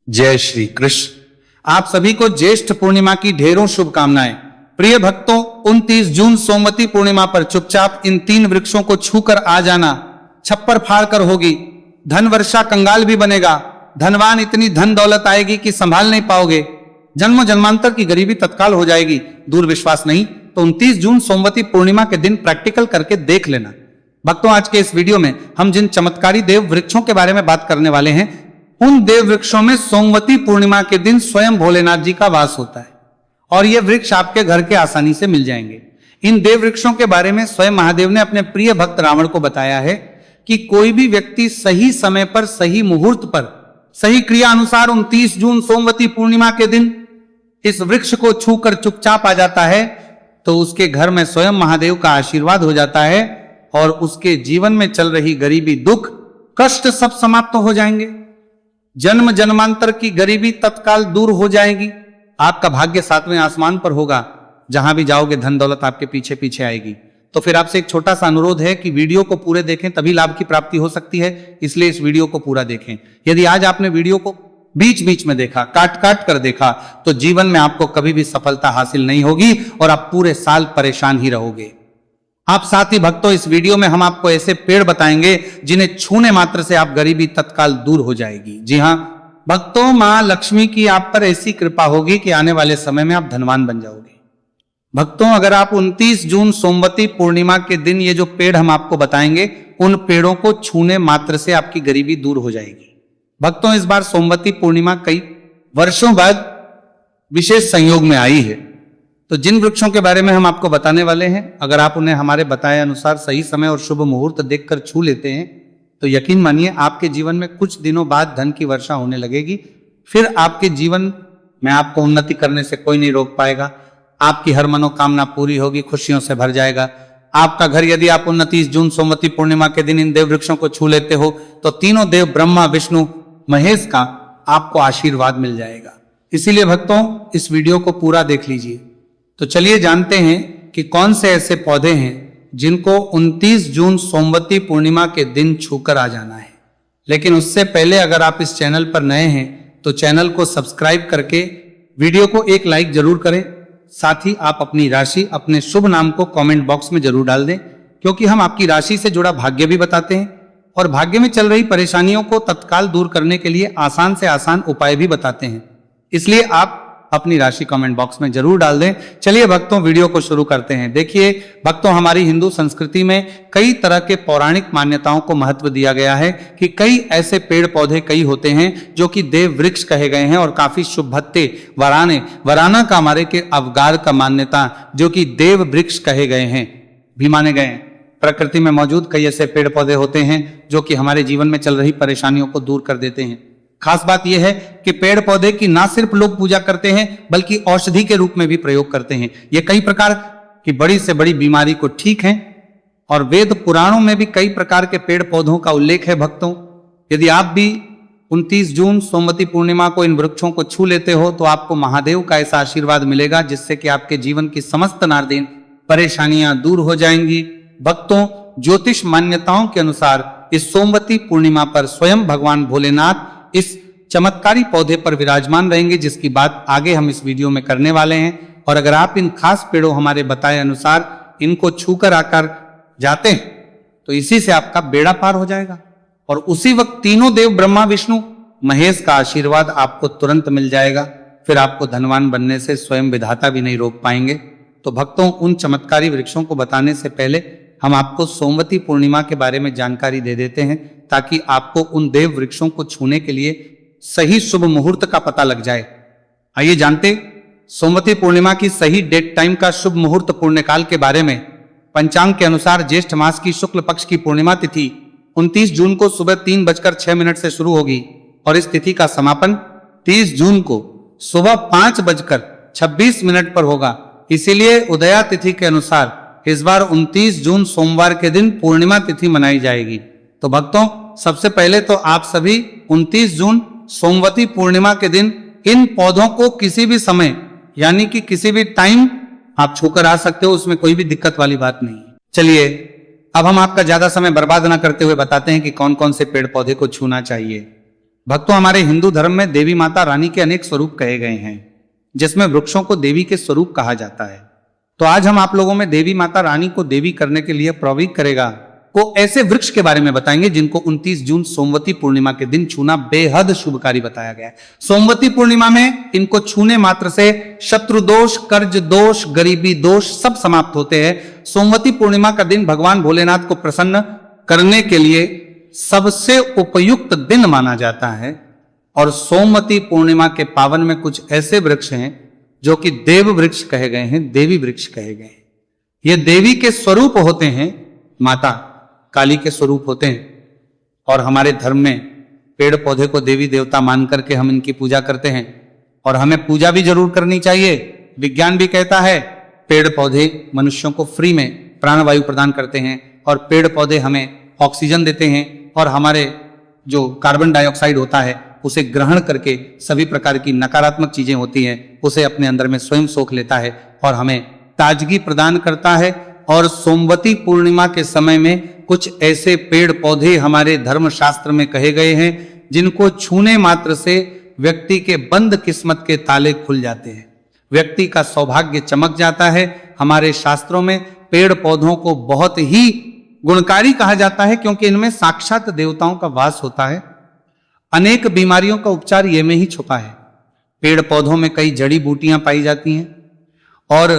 जय श्री कृष्ण। आप सभी को ज्येष्ठ पूर्णिमा की ढेरों शुभकामनाएं। प्रिय भक्तों, 29 जून सोमवती पूर्णिमा पर चुपचाप इन 3 वृक्षों को छूकर आ जाना। छप्पर फाड़ कर होगी, धन वर्षा कंगाल भी बनेगा। धनवान इतनी धन दौलत आएगी कि संभाल नहीं पाओगे। जन्म जन्मांतर की गरीबी तत्काल हो जाएगी। दूर विश्वास नहीं तो 29 जून सोमवती पूर्णिमा के दिन प्रैक्टिकल करके देख लेना। भक्तों, आज के इस वीडियो में हम जिन चमत्कारी देव वृक्षों के बारे में बात करने वाले हैं, उन देव वृक्षों में सोमवती पूर्णिमा के दिन स्वयं भोलेनाथ जी का वास होता है और ये वृक्ष आपके घर के आसानी से मिल जाएंगे। इन देव वृक्षों के बारे में स्वयं महादेव ने अपने प्रिय भक्त रावण को बताया है कि कोई भी व्यक्ति सही समय पर, सही मुहूर्त पर, सही क्रिया अनुसार 29 जून सोमवती पूर्णिमा के दिन इस वृक्ष को छूकर चुपचाप आ जाता है तो उसके घर में स्वयं महादेव का आशीर्वाद हो जाता है और उसके जीवन में चल रही गरीबी, दुख, कष्ट सब समाप्त हो जाएंगे। जन्म जन्मांतर की गरीबी तत्काल दूर हो जाएगी। आपका भाग्य 7वें आसमान पर होगा। जहां भी जाओगे धन दौलत आपके पीछे पीछे आएगी। तो फिर आपसे एक छोटा सा अनुरोध है कि वीडियो को पूरे देखें, तभी लाभ की प्राप्ति हो सकती है। इसलिए इस वीडियो को पूरा देखें। यदि आज आपने वीडियो को बीच बीच में देखा, काट काट कर देखा, तो जीवन में आपको कभी भी सफलता हासिल नहीं होगी और आप पूरे साल परेशान ही रहोगे। आप साथ ही भक्तों, इस वीडियो में हम आपको ऐसे पेड़ बताएंगे जिन्हें छूने मात्र से आप गरीबी तत्काल दूर हो जाएगी। जी हां भक्तों, मां लक्ष्मी की आप पर ऐसी कृपा होगी कि आने वाले समय में आप धनवान बन जाओगे। भक्तों, अगर आप 29 जून सोमवती पूर्णिमा के दिन ये जो पेड़ हम आपको बताएंगे, उन पेड़ों को छूने मात्र से आपकी गरीबी दूर हो जाएगी। भक्तों, इस बार सोमवती पूर्णिमा कई वर्षों बाद विशेष संयोग में आई है। तो जिन वृक्षों के बारे में हम आपको बताने वाले हैं, अगर आप उन्हें हमारे बताए अनुसार सही समय और शुभ मुहूर्त देखकर छू लेते हैं तो यकीन मानिए आपके जीवन में कुछ दिनों बाद धन की वर्षा होने लगेगी। फिर आपके जीवन में आपको उन्नति करने से कोई नहीं रोक पाएगा। आपकी हर मनोकामना पूरी होगी, खुशियों से भर जाएगा आपका घर। यदि आप 29 जून सोमवती पूर्णिमा के दिन इन देव वृक्षों को छू लेते हो तो तीनों देव ब्रह्मा, विष्णु, महेश का आपको आशीर्वाद मिल जाएगा। इसीलिए भक्तों, इस वीडियो को पूरा देख लीजिए। तो चलिए जानते हैं कि कौन से ऐसे पौधे हैं जिनको 29 जून सोमवती पूर्णिमा के दिन छूकर आ जाना है। लेकिन उससे पहले अगर आप इस चैनल पर नए हैं तो चैनल को सब्सक्राइब करके वीडियो को एक लाइक जरूर करें। साथ ही आप अपनी राशि, अपने शुभ नाम को कमेंट बॉक्स में जरूर डाल दें, क्योंकि हम आपकी राशि से जुड़ा भाग्य भी बताते हैं और भाग्य में चल रही परेशानियों को तत्काल दूर करने के लिए आसान से आसान उपाय भी बताते हैं। इसलिए आप अपनी राशि कमेंट बॉक्स में जरूर डाल दें। चलिए भक्तों, वीडियो को शुरू करते हैं। देखिए भक्तों, हमारी हिंदू संस्कृति में कई तरह के पौराणिक मान्यताओं को महत्व दिया गया है कि कई ऐसे पेड़ पौधे कई होते हैं जो कि देव वृक्ष कहे गए हैं और काफी शुभ भत्ते, वराना का हमारे के अवगार का मान्यता जो कि देव वृक्ष कहे गए हैं भी माने गए हैं। प्रकृति में मौजूद कई ऐसे पेड़ पौधे होते हैं जो कि हमारे जीवन में चल रही परेशानियों को दूर कर देते हैं। खास बात यह है कि पेड़ पौधे की ना सिर्फ लोग पूजा करते हैं बल्कि औषधि के रूप में भी प्रयोग करते हैं। ये कई प्रकार की बड़ी से बड़ी बीमारी को ठीक है और वेद पुराणों में भी कई प्रकार के पेड़ पौधों का उल्लेख है। भक्तों, यदि आप भी 29 जून सोमवती पूर्णिमा को इन वृक्षों को छू लेते हो तो आपको महादेव का ऐसा आशीर्वाद मिलेगा जिससे कि आपके जीवन की समस्त नारदीन परेशानियां दूर हो जाएंगी। भक्तों, ज्योतिष मान्यताओं के अनुसार इस सोमवती पूर्णिमा पर स्वयं भगवान भोलेनाथ इस चमत्कारी पौधे पर विराजमान रहेंगे, जिसकी बात आगे हम इस वीडियो में करने वाले हैं। और अगर आप इन खास पेड़ों हमारे बताए अनुसार इनको छूकर आकर जाते हैं तो इसी से आपका बेड़ा पार हो जाएगा और उसी वक्त तीनों देव ब्रह्मा, विष्णु, महेश का आशीर्वाद आपको तुरंत मिल जाएगा। फिर आपको धनवान बनने से स्वयं विधाता भी नहीं रोक पाएंगे। तो भक्तों, उन चमत्कारी वृक्षों को बताने से पहले हम आपको सोमवती पूर्णिमा के बारे में जानकारी दे देते हैं ताकि आपको उन देव वृक्षों को छूने के लिए सही शुभ मुहूर्त का पता लग जाए। आइए जानते सोमवती पूर्णिमा की सही डेट टाइम का शुभ मुहूर्त पुण्यकाल के बारे में। पंचांग के अनुसार ज्येष्ठ मास की शुक्ल पक्ष की पूर्णिमा तिथि 29 जून को सुबह 3:06 से शुरू होगी और इस तिथि का समापन 30 जून को सुबह 5:26 पर होगा। इसीलिए उदया तिथि के अनुसार इस बार 29 जून सोमवार के दिन पूर्णिमा तिथि मनाई जाएगी। तो भक्तों, सबसे पहले तो आप सभी 29 जून सोमवती पूर्णिमा के दिन इन पौधों को किसी भी समय यानी कि किसी भी टाइम आप छूकर आ सकते हो, उसमें कोई भी दिक्कत वाली बात नहीं। चलिए अब हम आपका ज्यादा समय बर्बाद ना करते हुए बताते हैं कि कौन कौन से पेड़ पौधे को छूना चाहिए। भक्तों, हमारे हिंदू धर्म में देवी माता रानी के अनेक स्वरूप कहे गए हैं, जिसमें वृक्षों को देवी के स्वरूप कहा जाता है। तो आज हम आप लोगों में देवी माता रानी को देवी करने के लिए प्रवृत्त करेगा को ऐसे वृक्ष के बारे में बताएंगे जिनको 29 जून सोमवती पूर्णिमा के दिन छूना बेहद शुभकारी बताया गया है। सोमवती पूर्णिमा में इनको छूने मात्र से शत्रु दोष, कर्ज दोष, गरीबी दोष सब समाप्त होते हैं। सोमवती पूर्णिमा का दिन भगवान भोलेनाथ को प्रसन्न करने के लिए सबसे उपयुक्त दिन माना जाता है। और सोमवती पूर्णिमा के पावन में कुछ ऐसे वृक्ष हैं जो कि देव वृक्ष कहे गए हैं, देवी वृक्ष कहे गए हैं। ये देवी के स्वरूप होते हैं, माता काली के स्वरूप होते हैं। और हमारे धर्म में पेड़ पौधे को देवी देवता मान करके हम इनकी पूजा करते हैं और हमें पूजा भी जरूर करनी चाहिए। विज्ञान भी कहता है पेड़ पौधे मनुष्यों को फ्री में प्राणवायु प्रदान करते हैं और पेड़ पौधे हमें ऑक्सीजन देते हैं और हमारे जो कार्बन डाइऑक्साइड होता है उसे ग्रहण करके सभी प्रकार की नकारात्मक चीजें होती हैं उसे अपने अंदर में स्वयं सोख लेता है और हमें ताजगी प्रदान करता है। और सोमवती पूर्णिमा के समय में कुछ ऐसे पेड़ पौधे हमारे धर्म शास्त्र में कहे गए हैं जिनको छूने मात्र से व्यक्ति के बंद किस्मत के ताले खुल जाते हैं, व्यक्ति का सौभाग्य चमक जाता है। हमारे शास्त्रों में पेड़ पौधों को बहुत ही गुणकारी कहा जाता है क्योंकि इनमें साक्षात देवताओं का वास होता है। अनेक बीमारियों का उपचार ये में ही छुपा है। पेड़ पौधों में कई जड़ी बूटियां पाई जाती हैं और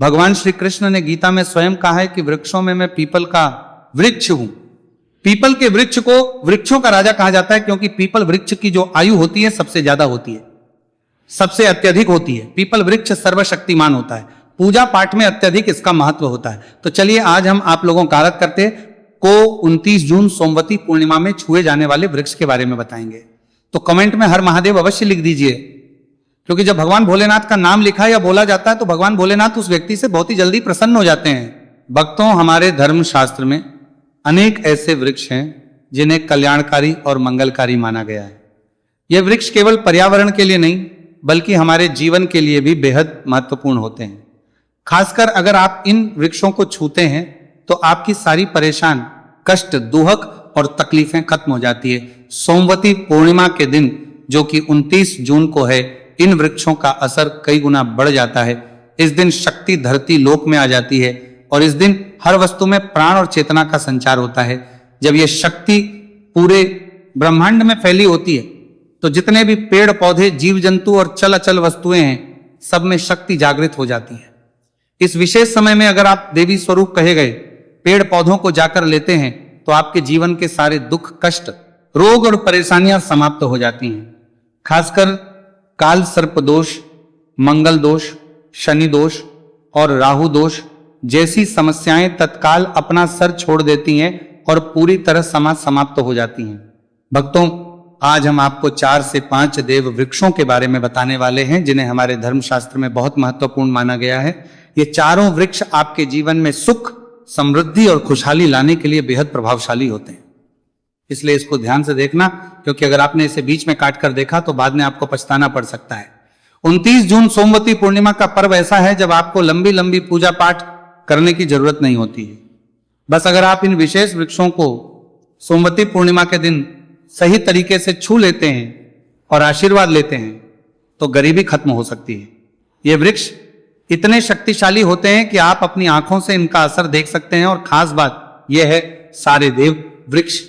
भगवान श्री कृष्ण ने गीता में स्वयं कहा है कि वृक्षों में मैं पीपल का वृक्ष हूं। पीपल के वृक्ष को वृक्षों का राजा कहा जाता है क्योंकि पीपल वृक्ष की जो आयु होती है सबसे ज्यादा होती है, सबसे अत्यधिक होती है। पीपल वृक्ष सर्वशक्तिमान होता है, पूजा पाठ में अत्यधिक इसका महत्व होता है। तो चलिए आज हम आप लोगों का आरत करते को 29 जून सोमवती पूर्णिमा में छुए जाने वाले वृक्ष के बारे में बताएंगे। तो कमेंट में हर महादेव अवश्य लिख दीजिए, क्योंकि जब भगवान भोलेनाथ का नाम लिखा या बोला जाता है तो भगवान भोलेनाथ उस व्यक्ति से बहुत ही जल्दी प्रसन्न हो जाते हैं। भक्तों, हमारे धर्म शास्त्र में अनेक ऐसे वृक्ष हैं जिन्हें कल्याणकारी और मंगलकारी माना गया है। ये वृक्ष केवल पर्यावरण के लिए नहीं बल्कि हमारे जीवन के लिए भी बेहद महत्वपूर्ण होते हैं। खासकर अगर आप इन वृक्षों को छूते हैं तो आपकी सारी परेशान, कष्ट, दुहक और तकलीफें खत्म हो जाती है। सोमवती पूर्णिमा के दिन जो कि 29 जून को है, इन वृक्षों का असर कई गुना बढ़ जाता है। इस दिन शक्ति धरती लोक में आ जाती है और इस दिन हर वस्तु में प्राण और चेतना का संचार होता है। जब यह शक्ति पूरे ब्रह्मांड में फैली होती है तो जितने भी पेड़ पौधे, जीव जंतु और चल अचल वस्तुएं हैं, सब में शक्ति जागृत हो जाती है। इस विशेष समय में अगर आप देवी स्वरूप कहे गए पेड़ पौधों को जाकर लेते हैं तो आपके जीवन के सारे दुख, कष्ट, रोग और परेशानियां समाप्त हो जाती हैं। खासकर काल सर्प दोष, मंगल दोष, शनि दोष और राहु दोष जैसी समस्याएं तत्काल अपना सर छोड़ देती हैं और पूरी तरह समाप्त हो जाती हैं। भक्तों, आज हम आपको 4 से 5 देव वृक्षों के बारे में बताने वाले हैं जिन्हें हमारे धर्मशास्त्र में बहुत महत्वपूर्ण माना गया है। ये चारों वृक्ष आपके जीवन में सुख, समृद्धि और खुशहाली लाने के लिए बेहद प्रभावशाली होते हैं। इसलिए इसको ध्यान से देखना, क्योंकि अगर आपने इसे बीच में काट कर देखा तो बाद में आपको पछताना पड़ सकता है। 29 जून सोमवती पूर्णिमा का पर्व ऐसा है जब आपको लंबी लंबी पूजा पाठ करने की जरूरत नहीं होती है। बस अगर आप इन विशेष वृक्षों को सोमवती पूर्णिमा के दिन सही तरीके से छू लेते हैं और आशीर्वाद लेते हैं तो गरीबी खत्म हो सकती है। ये वृक्ष इतने शक्तिशाली होते हैं कि आप अपनी आंखों से इनका असर देख सकते हैं और खास बात यह है सारे देव वृक्ष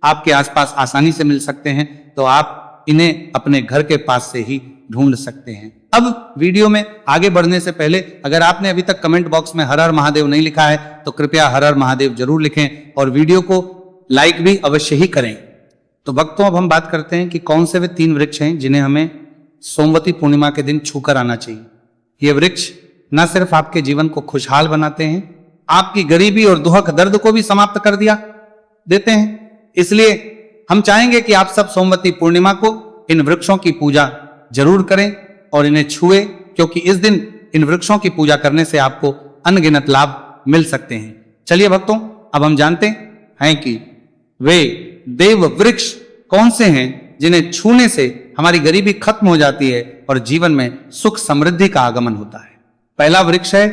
आपके आसपास आसानी से मिल सकते हैं, तो आप इन्हें अपने घर के पास से ही ढूंढ सकते हैं। अब वीडियो में आगे बढ़ने से पहले अगर आपने अभी तक कमेंट बॉक्स में हर हर महादेव नहीं लिखा है तो कृपया हर हर महादेव जरूर लिखें और वीडियो को लाइक भी अवश्य ही करें। तो भक्तों, अब हम बात करते हैं कि कौन से वे 3 वृक्ष हैं जिन्हें हमें सोमवती पूर्णिमा के दिन छूकर आना चाहिए। ये वृक्ष न सिर्फ आपके जीवन को खुशहाल बनाते हैं, आपकी गरीबी और दुहक दर्द को भी समाप्त कर देते हैं। इसलिए हम चाहेंगे कि आप सब सोमवती पूर्णिमा को इन वृक्षों की पूजा जरूर करें और इन्हें छुए, क्योंकि इस दिन इन वृक्षों की पूजा करने से आपको अनगिनत लाभ मिल सकते हैं। चलिए भक्तों, अब हम जानते हैं कि वे देव वृक्ष कौन से हैं जिन्हें छूने से हमारी गरीबी खत्म हो जाती है और जीवन में सुख समृद्धि का आगमन होता है। पहला वृक्ष है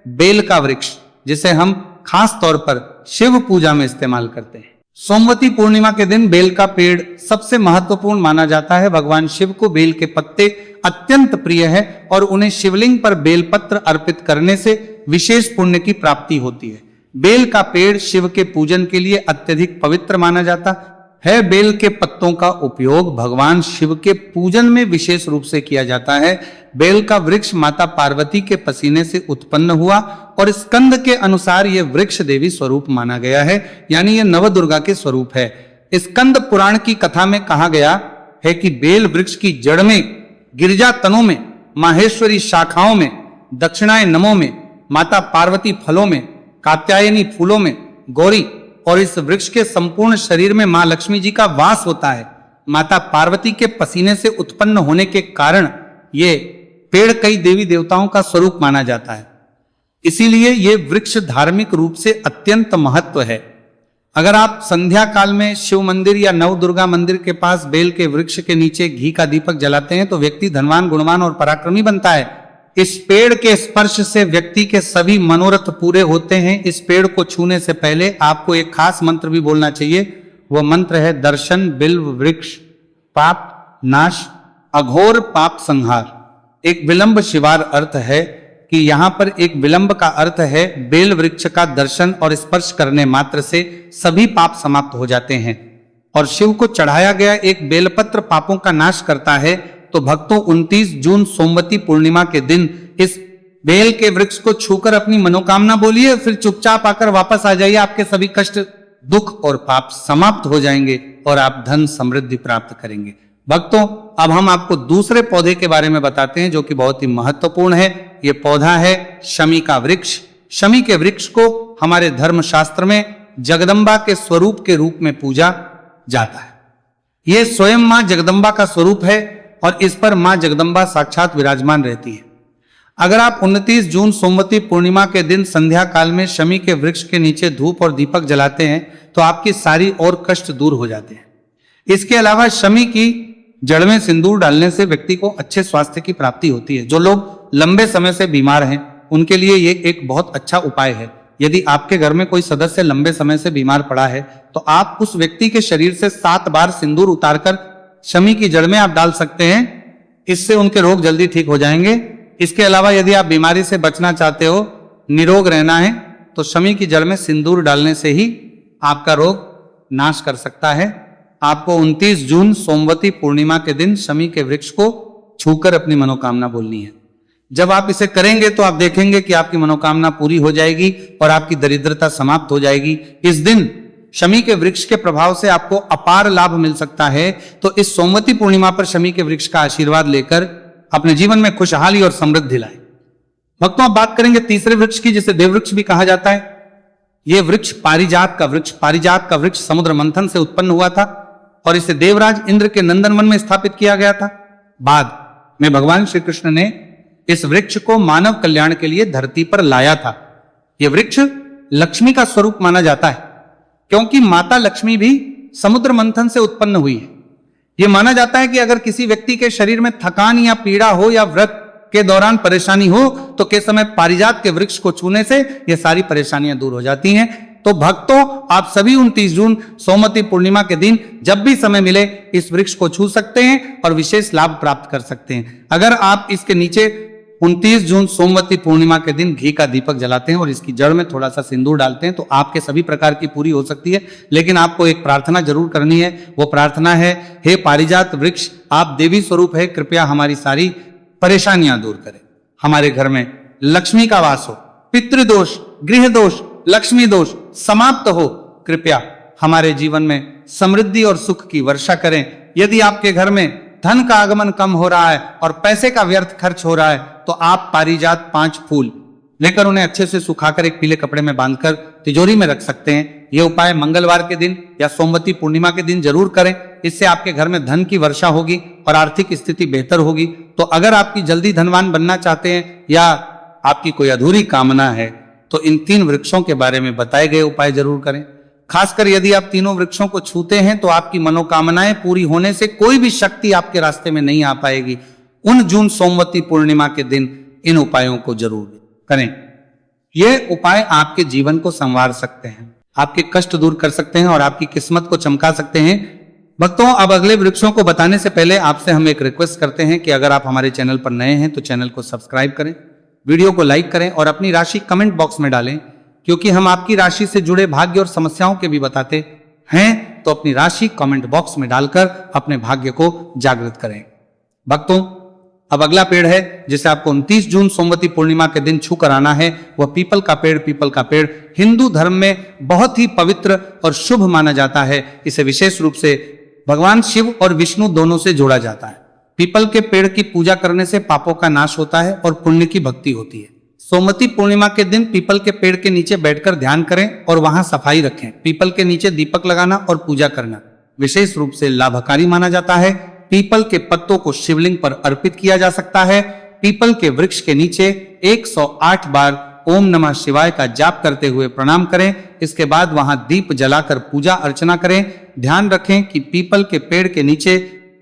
बेल का वृक्ष, जिसे हम खास तौर पर शिव पूजा में इस्तेमाल करते हैं। सोमवती पूर्णिमा के दिन बेल का पेड़ सबसे महत्वपूर्ण माना जाता है। भगवान शिव को बेल के पत्ते अत्यंत प्रिय है और उन्हें शिवलिंग पर बेलपत्र अर्पित करने से विशेष पुण्य की प्राप्ति होती है। बेल का पेड़ शिव के पूजन के लिए अत्यधिक पवित्र माना जाता है। बेल के पत्तों का उपयोग भगवान शिव के पूजन में विशेष रूप से किया जाता है। बेल का वृक्ष माता पार्वती के पसीने से उत्पन्न हुआ और स्कंद के अनुसार यह वृक्ष देवी स्वरूप माना गया है, यानी यह नवदुर्गा के स्वरूप है। स्कंद पुराण की कथा में कहा गया है कि बेल वृक्ष की जड़ में, गिरिजा तनों में, माहेश्वरी शाखाओं में, दक्षिणायनमों में, माता पार्वती फलों में, कात्यायनी फूलों में, गौरी और इस वृक्ष के संपूर्ण शरीर में मां लक्ष्मी जी का वास होता है। माता पार्वती के पसीने से उत्पन्न होने के कारण ये पेड़ कई देवी देवताओं का स्वरूप माना जाता है। इसीलिए ये वृक्ष धार्मिक रूप से अत्यंत महत्व है। अगर आप संध्या काल में शिव मंदिर या नवदुर्गा मंदिर के पास बेल के वृक्ष के नीचे घी का दीपक जलाते हैं तो व्यक्ति धनवान, गुणवान और पराक्रमी बनता है। इस पेड़ के स्पर्श से व्यक्ति के सभी मनोरथ पूरे होते हैं। इस पेड़ को छूने से पहले आपको एक खास मंत्र भी बोलना चाहिए। वह मंत्र है दर्शन बिल्व वृक्ष पाप नाश अघोर पाप संहार। एक विलंब शिवार अर्थ है कि यहां पर एक विलंब का अर्थ है बेल वृक्ष का दर्शन और स्पर्श करने मात्र से सभी पाप समाप्त हो जाते हैं। और शिव को चढ़ाया गया एक बेलपत्र पापों का नाश करता है। तो भक्तों 29 जून सोमवती पूर्णिमा के दिन इस बेल के वृक्ष को छूकर अपनी मनोकामना बोलिए, फिर चुपचाप आकर वापस आ जाइए। आपके सभी कष्ट, दुख और पाप समाप्त हो जाएंगे और आप धन समृद्धि प्राप्त करेंगे। भक्तों, अब हम आपको दूसरे पौधे के बारे में बताते हैं जो कि बहुत ही महत्वपूर्ण है। ये पौधा है शमी का वृक्ष। शमी के वृक्ष को हमारे धर्मशास्त्र में जगदम्बा के स्वरूप के रूप में पूजा जाता है। ये स्वयं मां जगदम्बा का स्वरूप है और इस पर मां जगदम्बा साक्षात विराजमान रहती है। अगर आप 29 जून सोमवती पूर्णिमा के दिन संध्या काल में शमी के वृक्ष के नीचे धूप और दीपक जलाते हैं तो आपकी सारी और कष्ट दूर हो जाते हैं। इसके अलावा शमी की जड़ में सिंदूर डालने से व्यक्ति को अच्छे स्वास्थ्य की प्राप्ति होती है। जो लोग लंबे समय से बीमार हैं उनके लिए ये एक बहुत अच्छा उपाय है। यदि आपके घर में कोई सदस्य लंबे समय से बीमार पड़ा है तो आप उस व्यक्ति के शरीर से 7 बार सिंदूर उतारकर शमी की जड़ में आप डाल सकते हैं। इससे उनके रोग जल्दी ठीक हो जाएंगे। इसके अलावा यदि आप बीमारी से बचना चाहते हो, निरोग रहना है, तो शमी की जड़ में सिंदूर डालने से ही आपका रोग नाश कर सकता है। आपको 29 जून सोमवती पूर्णिमा के दिन शमी के वृक्ष को छूकर अपनी मनोकामना बोलनी है। जब आप इसे करेंगे तो आप देखेंगे कि आपकी मनोकामना पूरी हो जाएगी और आपकी दरिद्रता समाप्त हो जाएगी। इस दिन शमी के वृक्ष के प्रभाव से आपको अपार लाभ मिल सकता है। तो इस सोमवती पूर्णिमा पर शमी के वृक्ष का आशीर्वाद लेकर अपने जीवन में खुशहाली और समृद्धि लाएं। भक्तों, अब बात करेंगे तीसरे वृक्ष की, जिसे देववृक्ष भी कहा जाता है। यह वृक्ष पारिजात का वृक्ष। पारिजात का वृक्ष समुद्र मंथन से उत्पन्न हुआ था और इसे देवराज इंद्र के नंदनवन में स्थापित किया गया था। बाद में भगवान श्री कृष्ण ने इस वृक्ष को मानव कल्याण के लिए धरती पर लाया था। यह वृक्ष लक्ष्मी का स्वरूप माना जाता है क्योंकि माता लक्ष्मी भी समुद्र मंथन से उत्पन्न हुई है। यह माना जाता है कि अगर किसी व्यक्ति के शरीर में थकान या पीड़ा हो या व्रत के दौरान परेशानी हो तो के समय पारिजात के वृक्ष को छूने से यह सारी परेशानियां दूर हो जाती हैं। तो भक्तों, आप सभी 29 जून सोमवती पूर्णिमा के दिन जब भी समय मिले इस वृक्ष को छू सकते हैं और विशेष लाभ प्राप्त कर सकते हैं। अगर आप इसके नीचे 29 जून सोमवती पूर्णिमा के दिन घी का दीपक जलाते हैं और इसकी जड़ में थोड़ा सा सिंदूर डालते हैं तो आपके सभी प्रकार की पूरी हो सकती है। लेकिन आपको एक प्रार्थना जरूर करनी है। वो प्रार्थना है, हे पारिजात वृक्ष, आप देवी स्वरूप है, कृपया हमारी सारी परेशानियां दूर करें। हमारे घर में लक्ष्मी का वास हो, पितृदोष, गृह दोष, लक्ष्मी दोष समाप्त हो। कृपया हमारे जीवन में समृद्धि और सुख की वर्षा करें। यदि आपके घर में धन का आगमन कम हो रहा है और पैसे का व्यर्थ खर्च हो रहा है तो आप पारिजात 5 फूल लेकर उन्हें अच्छे से सुखाकर एक पीले कपड़े में बांधकर तिजोरी में रख सकते हैं। यह उपाय मंगलवार के दिन या सोमवती पूर्णिमा के दिन जरूर करें। इससे आपके घर में धन की वर्षा होगी और आर्थिक स्थिति बेहतर होगी। तो अगर आपकी जल्दी धनवान बनना चाहते हैं या आपकी कोई अधूरी कामना है तो इन 3 वृक्षों के बारे में बताए गए उपाय जरूर करें। खासकर यदि आप तीनों वृक्षों को छूते हैं तो आपकी मनोकामनाएं पूरी होने से कोई भी शक्ति आपके रास्ते में नहीं आ पाएगी। उन जून सोमवती पूर्णिमा के दिन इन उपायों को जरूर करें। ये उपाय आपके जीवन को संवार सकते हैं। आपके कष्ट दूर कर सकते हैं और आपकी किस्मत को चमका सकते हैं। भक्तों, अब अगले वृक्षों को बताने से पहले आपसे हम एक रिक्वेस्ट करते हैं कि अगर आप हमारे चैनल पर नए हैं तो चैनल को सब्सक्राइब करें, वीडियो को लाइक करें और अपनी राशि कमेंट बॉक्स में डालें, क्योंकि हम आपकी राशि से जुड़े भाग्य और समस्याओं के भी बताते हैं। तो अपनी राशि कमेंट बॉक्स में डालकर अपने भाग्य को जागृत करें। भक्तों, अब अगला पेड़ है जिसे आपको 29 जून सोमवती पूर्णिमा के दिन छू कर आना है, वह पीपल का पेड़। पीपल का पेड़ हिंदू धर्म में बहुत ही पवित्र और शुभ माना जाता है। इसे विशेष रूप से भगवान शिव और विष्णु दोनों से जोड़ा जाता है। पीपल के पेड़ की पूजा करने से पापों का नाश होता है और पुण्य की भक्ति होती है। सोमवती पूर्णिमा के दिन पीपल के पेड़ के नीचे बैठकर ध्यान करें और वहां सफाई रखें। पीपल के नीचे दीपक लगाना और पूजा करना विशेष रूप से लाभकारी माना जाता है। पीपल के पत्तों को शिवलिंग पर अर्पित किया जा सकता है। पीपल के वृक्ष के नीचे 108 बार ओम नमः शिवाय का जाप करते हुए प्रणाम करें। इसके बाद वहां दीप जलाकर पूजा अर्चना करें। ध्यान रखें कि पीपल के पेड़ के नीचे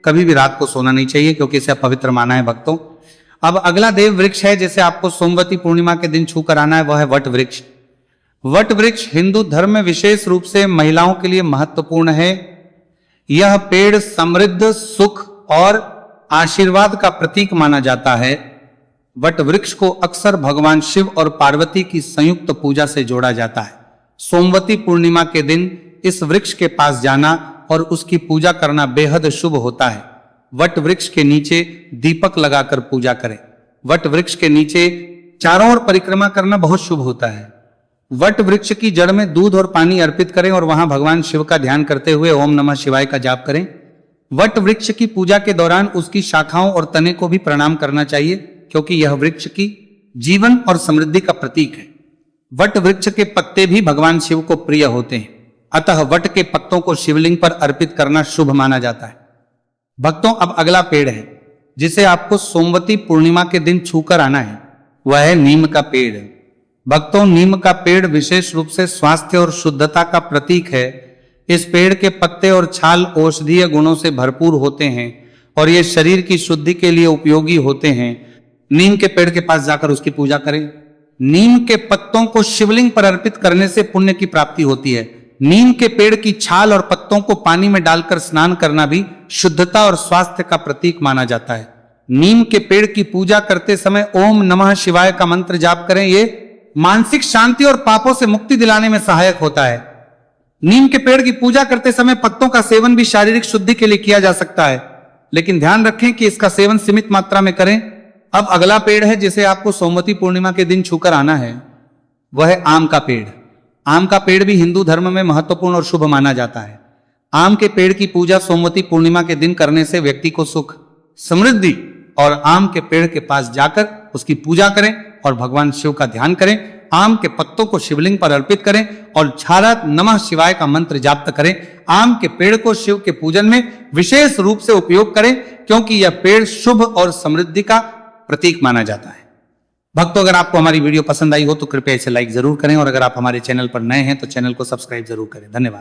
कभी भी रात को सोना नहीं चाहिए, क्योंकि इसे पवित्र माना है। भक्तों, अब अगला देव वृक्ष है जिसे आपको सोमवती पूर्णिमा के दिन छू कर आना है, वह है वट वृक्ष। वट वृक्ष हिंदू धर्म में विशेष रूप से महिलाओं के लिए महत्वपूर्ण है। यह पेड़ समृद्ध, सुख और आशीर्वाद का प्रतीक माना जाता है। वट वृक्ष को अक्सर भगवान शिव और पार्वती की संयुक्त पूजा से जोड़ा जाता है। सोमवती पूर्णिमा के दिन इस वृक्ष के पास जाना और उसकी पूजा करना बेहद शुभ होता है। वट वृक्ष के नीचे दीपक लगाकर पूजा करें। वट वृक्ष के नीचे चारों ओर परिक्रमा करना बहुत शुभ होता है। वट वृक्ष की जड़ में दूध और पानी अर्पित करें और वहां भगवान शिव का ध्यान करते हुए ओम नमः शिवाय का जाप करें। वट वृक्ष की पूजा के दौरान उसकी शाखाओं और तने को भी प्रणाम करना चाहिए, क्योंकि यह वृक्ष की जीवन और समृद्धि का प्रतीक है। वट वृक्ष के पत्ते भी भगवान शिव को प्रिय होते हैं, अतः वट के पत्तों को शिवलिंग पर अर्पित करना शुभ माना जाता है। भक्तों, अब अगला पेड़ है जिसे आपको सोमवती पूर्णिमा के दिन छूकर आना है, वह है नीम का पेड़। भक्तों, नीम का पेड़ विशेष रूप से स्वास्थ्य और शुद्धता का प्रतीक है। इस पेड़ के पत्ते और छाल औषधीय गुणों से भरपूर होते हैं और ये शरीर की शुद्धि के लिए उपयोगी होते हैं। नीम के पेड़ के पास जाकर उसकी पूजा करें। नीम के पत्तों को शिवलिंग पर अर्पित करने से पुण्य की प्राप्ति होती है। नीम के पेड़ की छाल और पत्तों को पानी में डालकर स्नान करना भी शुद्धता और स्वास्थ्य का प्रतीक माना जाता है। नीम के पेड़ की पूजा करते समय ओम नमः शिवाय का मंत्र जाप करें। ये मानसिक शांति और पापों से मुक्ति दिलाने में सहायक होता है। नीम के पेड़ की पूजा करते समय पत्तों का सेवन भी शारीरिक शुद्धि के लिए किया जा सकता है, लेकिन ध्यान रखें कि इसका सेवन सीमित मात्रा में करें। अब अगला पेड़ है जिसे आपको सोमवती पूर्णिमा के दिन छूकर आना है, वह है आम का पेड़। आम का पेड़ भी हिंदू धर्म में महत्वपूर्ण और शुभ माना जाता है। आम के पेड़ की पूजा सोमवती पूर्णिमा के दिन करने से व्यक्ति को सुख, समृद्धि और आम के पेड़ के पास जाकर उसकी पूजा करें और भगवान शिव का ध्यान करें। आम के पत्तों को शिवलिंग पर अर्पित करें और झारत नमः शिवाय का मंत्र जाप करें। आम के पेड़ को शिव के पूजन में विशेष रूप से उपयोग करें, क्योंकि यह पेड़ शुभ और समृद्धि का प्रतीक माना जाता है। भक्तों, अगर आपको हमारी वीडियो पसंद आई हो तो कृपया इसे लाइक जरूर करें और अगर आप हमारे चैनल पर नए हैं तो चैनल को सब्सक्राइब जरूर करें। धन्यवाद।